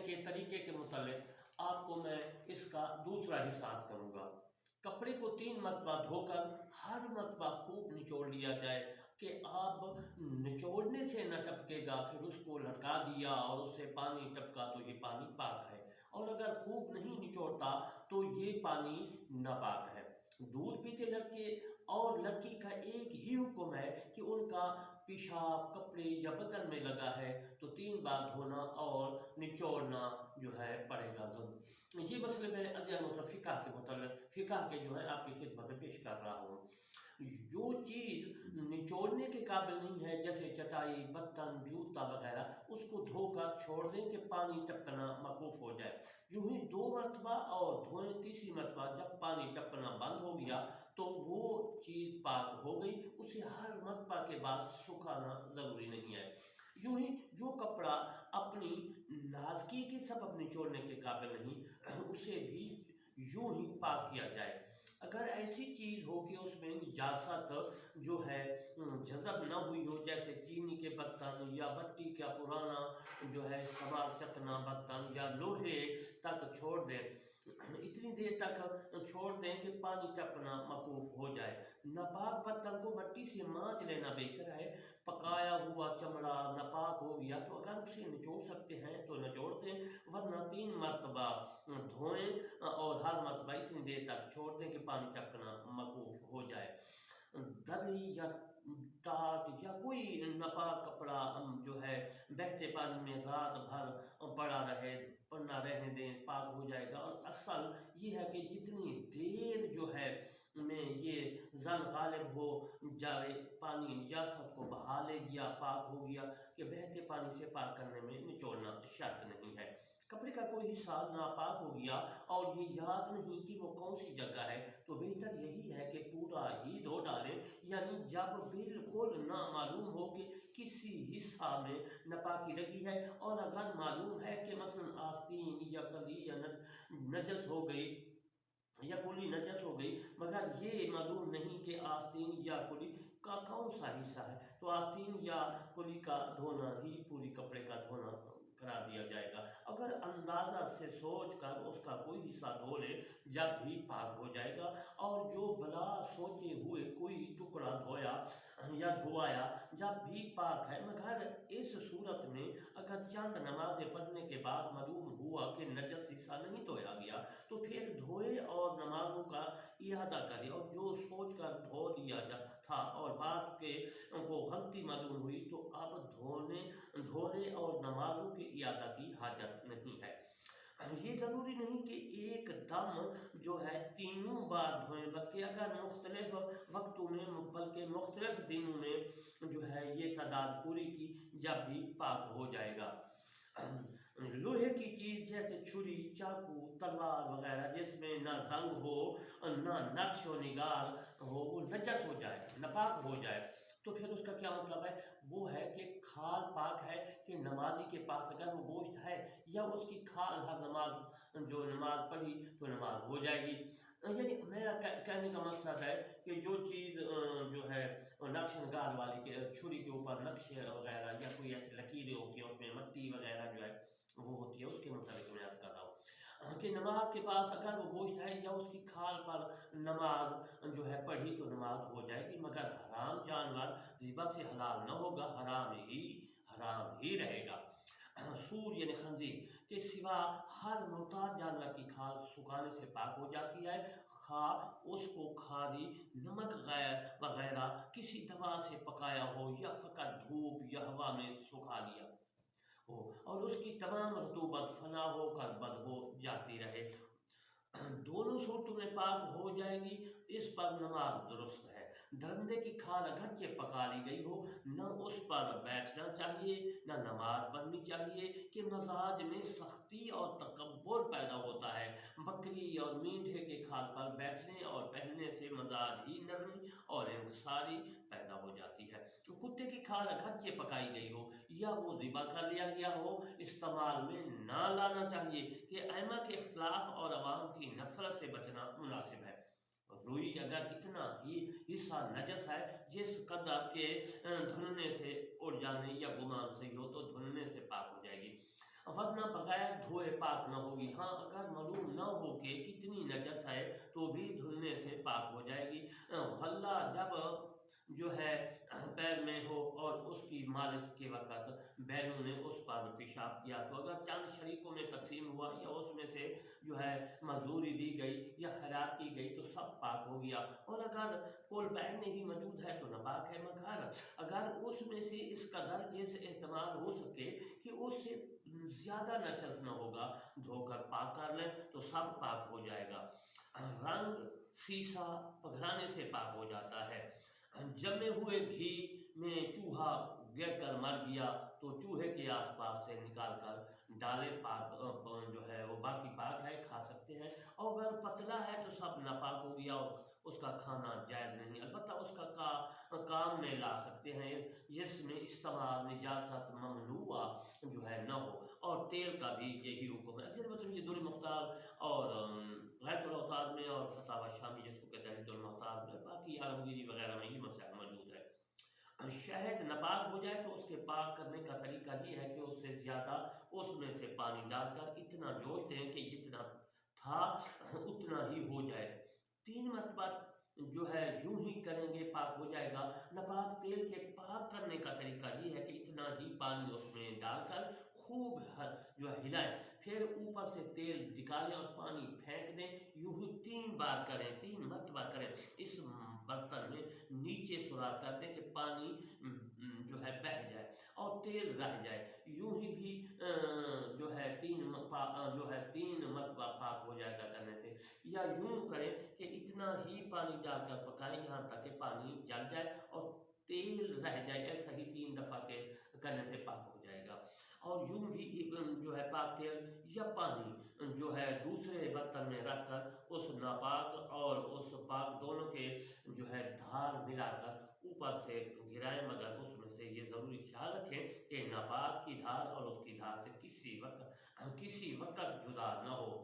کے طریقے کے متعلق آپ کو میں اس کا دوسرا حساب کروں گا۔ کپڑے کو 3 مرتبہ دھو کر ہر مرتبہ خوب نچوڑ لیا جائے کہ آپ نچوڑنے سے نہ ٹپکے گا، پھر اس کو لٹکا دیا اور اس سے پانی ٹپکا تو یہ پانی پاک ہے، اور اگر خوب نہیں نچوڑتا تو یہ پانی ناپاک ہے۔ دودھ پیتے لڑکے اور لڑکی کا ایک ہی حکم ہے کہ ان کا پیشاب کپڑے یا بدن میں لگا ہے تو 3 بار دھونا اور نچوڑنا جو ہے پڑے گا ضرور۔ یہ مسئلے میں فقہ کے متعلق فقہ کے جو ہے آپ کی خدمت میں پیش کر رہا ہوں۔ جو چیز نچوڑنے کے قابل نہیں ہے جیسے چٹائی، برتن، جوتا وغیرہ، اس کو دھو کر چھوڑ دیں کہ پانی ٹپکنا موقوف ہو جائے۔ یوں ہی 2 مرتبہ اور دھوئیں، تیسری مرتبہ جب پانی ٹپکنا بند ہو گیا تو وہ چیز پاک ہو گئی، اسے ہر مرتبہ کے بعد سکھانا ضروری نہیں ہے۔ یوں ہی جو کپڑا اپنی نازکی کے سبب نچوڑنے کے قابل نہیں، اسے بھی یوں ہی پاک کیا جائے۔ اگر ایسی چیز ہو کہ اس میں نجاست جو ہے جذب نہ ہوئی ہو، جیسے چینی کے برتن یا مٹی کا پرانا جو ہے استعمال چکنا برتن یا لوہے تک چھوڑ دیں، اتنی دیر تک چھوڑ دیں کہ پانی ٹپکنا موقوف ہو جائے۔ ناپاک برتن کو مٹی سے مانج لینا بہتر ہے۔ پکایا ہوا چمڑا ناپاک ہو گیا تو اگر اسے نچوڑ سکتے ہیں تو نچوڑ دیں، ورنہ 3 مرتبہ دھوئیں اور ہر مرتبہ اتنی دیر تک چھوڑ دیں کہ پانی ٹپکنا موقوف ہو جائے۔ دری یا ٹاٹ یا کوئی ناپاک کپڑا جو ہے بہتے پانی میں رات بھر پڑا رہنے دیں، پاک ہو جائے گا۔ اور اصل یہ ہے کہ جتنی دیر جو ہے میں یہ زن غالب ہو جائے، پانی نجاست کو بہا لے گیا، پاک ہو گیا، کہ بہتے پانی سے پاک کرنے میں نچوڑنا شرط نہیں ہے۔ کپڑے کا کوئی حصہ ناپاک ہو گیا اور یہ یاد نہیں کہ وہ کون سی جگہ ہے تو بہتر یہی ہے کہ پورا ہی دھو ڈالیں، یعنی جب بالکل نامعلوم ہو کہ کسی حصہ میں ناپاکی لگی ہے، اور اگر معلوم ہے کہ مثلا آستین یا کلی یا نجس ہو گئی یا کلی نجس ہو گئی، مگر یہ معلوم نہیں کہ آستین یا کلی کا کون سا حصہ ہے، تو آستین یا کلی کا دھونا ہی پوری کپڑے کا دھونا قرار دیا جائے گا۔ اگر اندازہ سے سوچ کر اس کا کوئی حصہ دھو لے جب بھی پاک ہو جائے گا، اور جو بلا سوچے ہوئے کوئی ٹکڑا دھویا یا دھوایا جب بھی پاک ہے، مگر اس صورت میں اگر چند نمازیں پڑھنے کے بعد معلوم ہوا کہ نجس حصہ نہیں دھویا گیا تو پھر دھوئے اور نمازوں کا اعادہ کرے، اور جو سوچ کر دھو لیا تھا اور بات کو غلطی معلوم ہوئی تو اب دھونے اور نمازوں کے اعادہ کی حاجت نہیں ہے۔ یہ ضروری نہیں کہ ایک دم جو ہے تینوں بار دھوئیں، بلکہ اگر مختلف وقتوں میں بلکہ مختلف دنوں میں جو ہے یہ تعداد پوری کی جب بھی پاک ہو جائے گا۔ لوہے کی چیز جیسے چھری، چاقو، تلوار وغیرہ جس میں نہ زنگ ہو نہ نقش و نگار ہو، وہ نجس ہو جائے، ناپاک ہو جائے تو پھر اس کا کیا مطلب ہے؟ وہ ہے کہ کھال پاک ہے کہ نمازی کے پاس اگر وہ گوشت ہے یا اس کی کھال ہر نماز پڑھی تو نماز ہو جائے گی۔ یعنی میرا کہنے کا مقصد ہے کہ جو چیز جو ہے نقش نگار والی کے چھری کے اوپر نقش وغیرہ یا کوئی ایسی لکیریں ہوتی ہیں، اس میں مٹی وغیرہ جو ہے وہ ہوتی ہے، اس کے متعلق میں عرض کر رہا ہوں کہ نماز کے پاس اگر وہ گوشت ہے یا اس کی کھال پر نماز جو ہے پڑھی تو نماز ہو جائے گی، مگر حرام جانور ذبح سے حلال نہ ہوگا، حرام ہی رہے گا۔ سور یعنی خنزیر کے سوا ہر مرتاد جانور کی کھال سکھانے سے پاک ہو جاتی ہے، خواہ اس کو کھاری، نمک وغیرہ کسی دوا سے پکایا ہو یا فقط دھوپ یا ہوا میں سکھا لیا ہو اور اس کی تمام رطوبت فنا ہو کر بدبو جاتی رہے، دونوں صورتوں میں پاک ہو جائے گی، اس پر نماز درست ہے۔ درندے کی کھال اگرچہ پکا لی گئی ہو، نہ اس پر بیٹھنا چاہیے نہ نماز پڑھنی چاہیے کہ مزاج میں سختی اور تکبر پیدا ہوتا ہے۔ بکری اور مینڈھے کے کھال پر بیٹھنے اور پہننے سے مزاج ہی نرمی اور انکساری پیدا ہو جاتی ہے۔ کتے کی کھال اگرچہ پکائی گئی ہو یا وہ ذبح کر لیا گیا ہو، استعمال میں نہ لانا چاہیے کہ ائمہ کے اختلاف اور عوام کی نفرت سے بچنا مناسب ہے۔ روئی اگر اتنا ہی حصہ نجس ہے جس قدر کے دھلنے سے اڑ جانے یا گمان صحیح ہو تو دھلنے سے پاک ہو جائے گی، ورنہ بغیر دھوئے پاک نہ ہوگی۔ ہاں اگر معلوم نہ ہو کہ کتنی نجس ہے تو بھی دھلنے سے پاک ہو جائے گی۔ غلہ جب جو ہے پیر میں ہو اور اس کی مالش کے وقت بیروں نے اس پر پیشاب کیا تو اگر چند شریکوں میں تقسیم ہوا یا اس میں سے جو ہے مزدوری دی گئی یا خیرات کی گئی تو سب پاک ہو گیا، اور اگر کل بین نہیں موجود ہے تو ناپاک ہے، مگر اگر اس میں سے اس قدر جیسے احتمال ہو سکے کہ اس سے زیادہ نشز نہ ہوگا، دھو کر پاک کر لیں تو سب پاک ہو جائے گا۔ رنگ سیسا پگھرانے سے پاک ہو جاتا ہے۔ جمے ہوئے گھی میں چوہا گر کر مر گیا تو چوہے کے آس پاس سے نکال کر ڈالے، پاک جو ہے وہ باقی پاک ہے، کھا سکتے ہیں۔ اور اگر پتلا ہے تو سب ناپاک ہو گیا اور اس کا کھانا جائز نہیں، البتہ اس کا کام میں لا سکتے ہیں جس میں استعمال نجاست ممنوعہ جو ہے نہ ہو، اور تیل کا بھی یہی حکم ہے۔ اصل مطلب یہ دور مختار اور غیرت الاوتار میں اور فتاوی شامی جس کو کہتے ہیں دور مختار میں، باقی عالمگیری وغیرہ میں یہ مسائل موجود ہے۔ شہد ناپاک ہو جائے تو اس کے پاک کرنے کا طریقہ یہ ہے کہ اس سے زیادہ اس میں سے پانی ڈال کر اتنا جوش دیں کہ جتنا تھا اتنا ہی ہو جائے۔ 3 مرتبہ جو ہے یوں ہی کریں گے پاک ہو جائے گا۔ ناپاک تیل کے پاک کرنے کا طریقہ یہ ہے کہ اتنا ہی پانی اس میں ڈال کر خوب جو ہے ہلائیں، پھر اوپر سے تیل نکالیں اور پانی پھینک دیں، یوں ہی 3 بار کریں، 3 مرتبہ کریں۔ اس برتن میں نیچے سوراخ کر دیں کہ پانی جو ہے بہہ جائے اور تیل رہ جائے، یوں ہی بھی جو ہے 3 مرتبہ پاک ہو جائے گا کرنے سے، یا یوں کریں کہ اتنا ہی پانی ڈال کر پکائیں یہاں تک کہ پانی جل جائے اور تیل رہ جائے، ایسا ہی 3 دفعہ کے کرنے سے پاک ہو جائے گا۔ اور یوں بھی جو ہے پاک تیل یا پانی جو ہے دوسرے برتن میں رکھ کر اس ناپاک اور اس پاک دونوں کے جو ہے دھار ملا کر اوپر سے گرائیں، مگر اس میں سے یہ ضروری خیال رکھیں کہ ناپاک کی دھار اور اس کی دھار سے کسی وقت جدا نہ ہو۔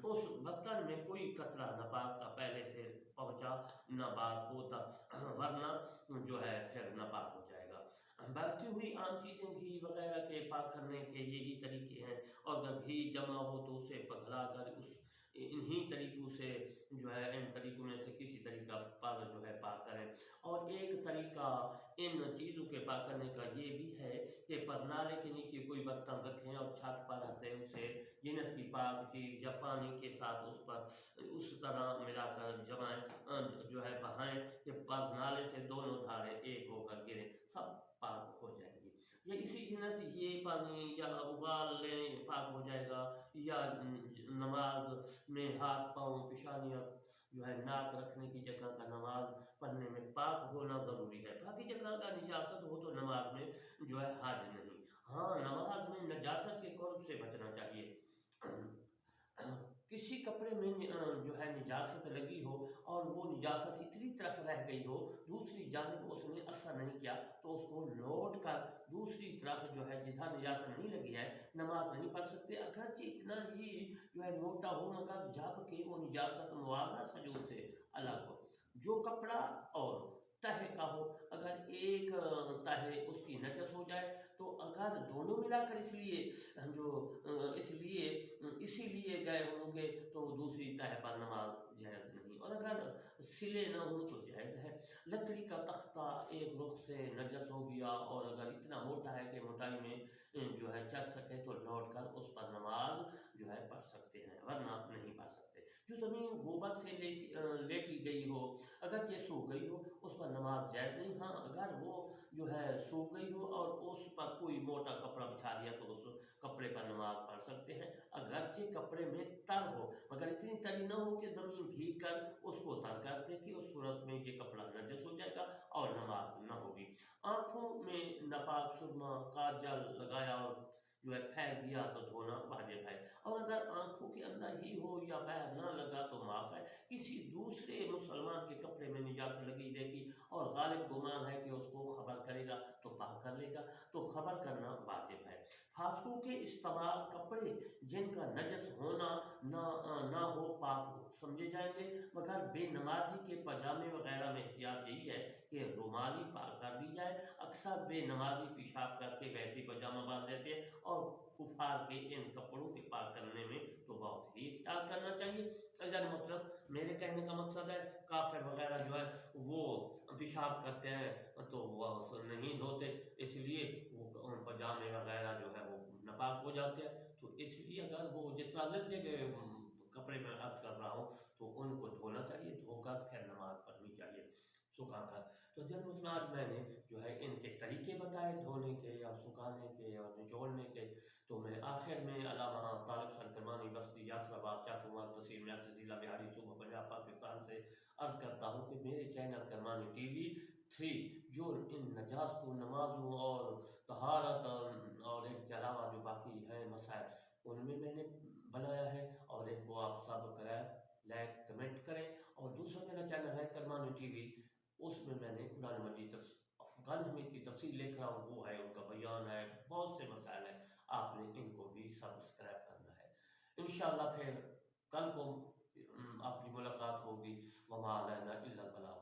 اس برتن میں کوئی قطرہ ناپاک کا پہلے سے پہنچا نہ بعد کو، ورنہ جو ہے پھر ناپاک ہو جائے گا۔ بڑھتی ہوئی عام چیزیں گھی وغیرہ کے پاک کرنے کے یہی طریقے ہیں، اور اگر گھی جمع ہو تو اسے پگھلا کر انہی طریقوں سے جو ہے ان طریقوں میں سے کسی طریقہ پر جو ہے پاک کریں۔ اور ایک طریقہ ان چیزوں کے پاک کرنے کا یہ بھی ہے کہ پرنالے کے نیچے کوئی برتن رکھیں اور چھت پر سے اسے جنس کی پاک چیز یا پانی کے ساتھ اس پر اس طرح ملا کر جمائیں جو ہے بہائیں کہ پرنالے سے دونوں دھاریں ایک ہو کر گریں، سب پاک ہو جائیں گی۔ یا اسی جنس یہ پانی یا ابال لیں پاک ہو جائے گا، یا نماز میں ہاتھ پاؤں پیشانیاں جو ہے ناک رکھنے کی جگہ کا نماز پڑھنے میں پاک ہونا ضروری ہے۔ باقی جگہ کا نجاست ہو تو نماز میں جو ہے حرج نہیں۔ ہاں نماز میں نجاست کے قرب سے بچنا چاہیے۔ کسی کپڑے میں جو ہے نجاست لگی ہو اور وہ نجاست اتنی طرف رہ گئی ہو، دوسری جانب اس نے اثر نہیں کیا، تو اس کو لوٹ کر دوسری طرف جو ہے جدھر نجاست نہیں لگی ہے نماز نہیں پڑھ سکتے، اگرچہ اتنا ہی جو ہے موٹا ہو، مگر جب کہ وہ نجاست مواضع سجود سے الگ ہو۔ جو کپڑا اور تہہ کا ہو، اگر ایک تہہ اس کی نجس ہو جائے تو اگر دونوں ملا کر اسی لیے گئے ہوں گے تو دوسری تہہ پر نماز جائز نہیں، اور اگر سلے نہ ہوں تو جائز ہے۔ لکڑی کا تختہ ایک رخ سے نجس ہو گیا اور اگر اتنا موٹا ہے کہ موٹائی میں جو ہے چل سکے تو لوٹ کر اس پر نماز جو ہے پڑھ سکتے ہیں، ورنہ نہیں پڑھ سکتے۔ جو زمین گوبر سے لیپی گئی ہو، اگرچہ سوکھ گئی ہو، اس پر نماز جائز نہیں۔ ہاں اگر وہ جو ہے سوکھ گئی ہو اور اس پر کوئی موٹا کپڑا بچھا دیا تو اس کپڑے پر نماز پڑھ سکتے ہیں، اگرچہ کپڑے میں تر ہو، مگر اتنی تری نہ ہو کہ زمین بھیگ کر اس کو تر کر دے کہ اس صورت میں یہ کپڑا نجس ہو جائے گا اور نماز نہ ہوگی۔ آنکھوں میں ناپاک سرما کاجل لگایا اور جو ہے پھینک دیا تو دھونا واجب ہے، اور اگر آنکھوں کے اندر ہی ہو یا باہر نہ لگا تو معاف ہے۔ کسی دوسرے مسلمان کے کپڑے میں نجاست لگی دیکھی اور غالب گمان ہے کہ اس کو خبر کرے گا تو پاک کر لے گا، تو خبر کرنا واجب ہے۔ فاسقوں کے استعمال کپڑے جن کا نجس ہونا نہ ہو پاک سمجھے جائیں گے، مگر بے نمازی کے پاجامے وغیرہ میں احتیاط یہی ہے کہ رومالی پاک کر لی جائے۔ اکثر بے نمازی پیشاب کر کے ویسے پاجامہ باندھ دیتے ہیں، اور کفار کے ان کپڑوں کے پاک کرنے میں تو بہت ہی خیال کرنا چاہیے۔ اگر مطلب میرے کہنے کا مقصد ہے کافر وغیرہ جو ہے وہ پیشاب کرتے ہیں تو وہ نہیں دھوتے، اس لیے وہ پاجامے وغیرہ جو ہے وہ ناپاک ہو جاتے ہیں، تو اس لیے اگر وہ جس طرح لڑنے کے کپڑے میں عرض کر رہا ہوں تو ان کو دھونا چاہیے، دھو کر پھر نماز پڑھنی چاہیے سکھا کر۔ تو جب آج میں نے جو ہے ان کے طریقے بتائے دھونے کے اور سکھانے کے اور نچوڑنے کے، تو میں آخر میں علامہ طالب سر کرمانی بستی یاسر آباد چاکومال تحصیل ریاست ضلع بہاری صوبہ پنجاب پاکستان سے عرض کرتا ہوں کہ میرے چینل کرمانی ٹی وی 3 جو ان نجاستوں، نمازوں اور طہارت اور ان کے علاوہ جو باقی ہیں مسائل ان میں نے بنایا ہے، اور ان کو آپ سبسکرائب لائک کمنٹ کریں۔ اور دوسرا میرا چینل ہے کرمانی ٹی وی، اس میں نے قرآن مجید فرقان حمید کی تفسیر لکھ رہا ہوں، وہ ہے ان کا بیان ہے، بہت سے مسائل ہیں، آپ نے ان کو بھی سبسکرائب کرنا ہے۔ انشاءاللہ پھر کل کو اپنی ملاقات ہوگی۔ وما علینا الا البلاغ۔